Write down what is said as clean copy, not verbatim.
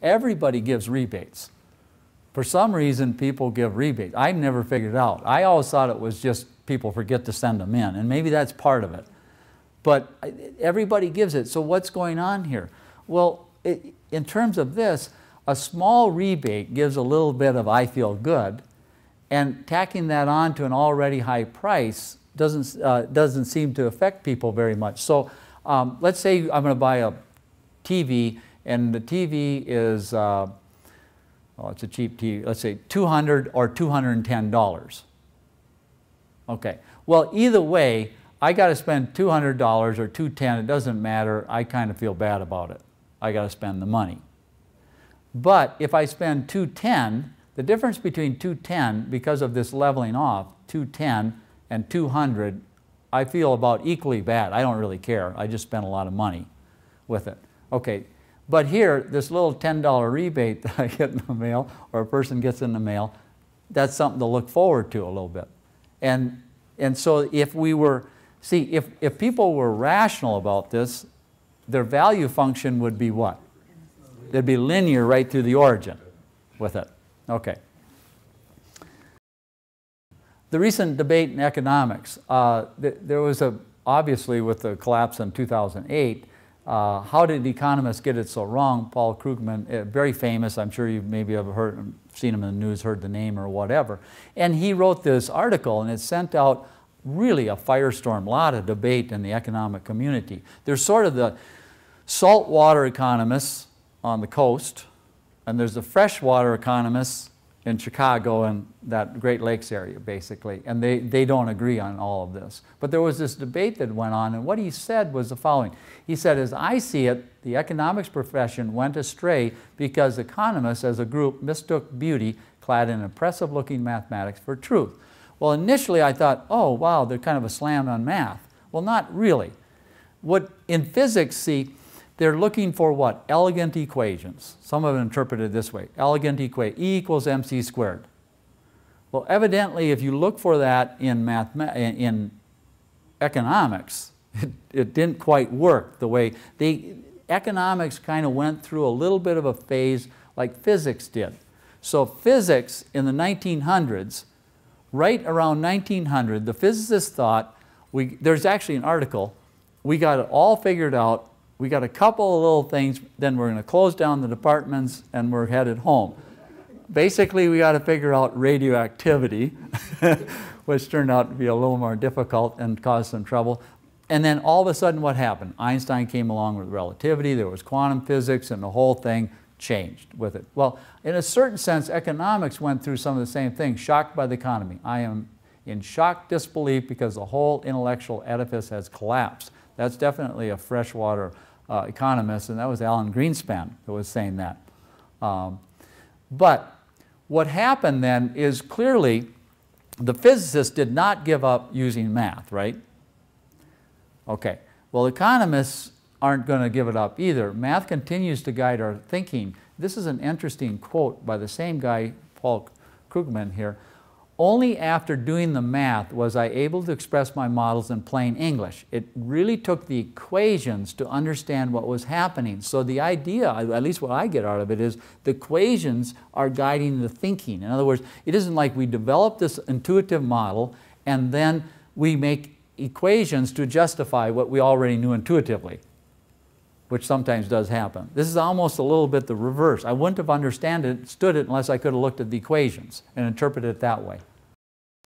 Everybody gives rebates. For some reason, people give rebates. I've never figured it out. I always thought it was just people forget to send them in, and maybe that's part of it. But everybody gives it. So what's going on here? Well, in terms of this, a small rebate gives a little bit of I feel good, and tacking that on to an already high price doesn't seem to affect people very much. So let's say I'm going to buy a TV, and the TV is, well, it's a cheap TV, let's say $200 or $210. Okay, well, either way, I got to spend $200 or $210, it doesn't matter, I kind of feel bad about it. I got to spend the money. But if I spend $210, the difference between $210, because of this leveling off, $210 and $200, I feel about equally bad. I don't really care. I just spent a lot of money with it. Okay, but here, this little $10 rebate that I get in the mail, or a person gets in the mail, that's something to look forward to a little bit. And so if we were, see, if people were rational about this, their value function would be what? It'd be linear right through the origin with it. Okay. The recent debate in economics, there was obviously with the collapse in 2008, how did economists get it so wrong? Paul Krugman, very famous, I'm sure you maybe have heard, seen him in the news, heard the name or whatever. And he wrote this article, and it sent out really a firestorm, a lot of debate in the economic community. There's sort of the saltwater economists on the coast, and there's the freshwater economists in Chicago and that Great Lakes area, basically, and they don't agree on all of this. But there was this debate that went on, and what he said was the following. He said, as I see it, the economics profession went astray because economists as a group mistook beauty clad in impressive-looking mathematics for truth. Well, initially I thought, oh, wow, they're kind of a slam on math. Well, not really. What in physics, see, they're looking for what? Elegant equations. Some have interpreted it this way. Elegant equation, E equals mc squared. Well, evidently, if you look for that in economics, it didn't quite work the way economics kind of went through a little bit of a phase like physics did. So physics in the 1900s, right around 1900, the physicists thought, there's actually an article, we got it all figured out. We got a couple of little things, then we're going to close down the departments and we're headed home. Basically, we got to figure out radioactivity, which turned out to be a little more difficult and caused some trouble. And then all of a sudden, what happened? Einstein came along with relativity, there was quantum physics, and the whole thing changed with it. Well, in a certain sense, economics went through some of the same things, shocked by the economy. I am in shocked disbelief because the whole intellectual edifice has collapsed. That's definitely a freshwater economist, and that was Alan Greenspan who was saying that. But what happened then is clearly the physicists did not give up using math, right? Okay, well, economists aren't going to give it up either. Math continues to guide our thinking. This is an interesting quote by the same guy, Paul Krugman here. Only after doing the math was I able to express my models in plain English. It really took the equations to understand what was happening. So the idea, at least what I get out of it, is the equations are guiding the thinking. In other words, it isn't like we develop this intuitive model and then we make equations to justify what we already knew intuitively, which sometimes does happen. This is almost a little bit the reverse. I wouldn't have understood it unless I could have looked at the equations and interpreted it that way.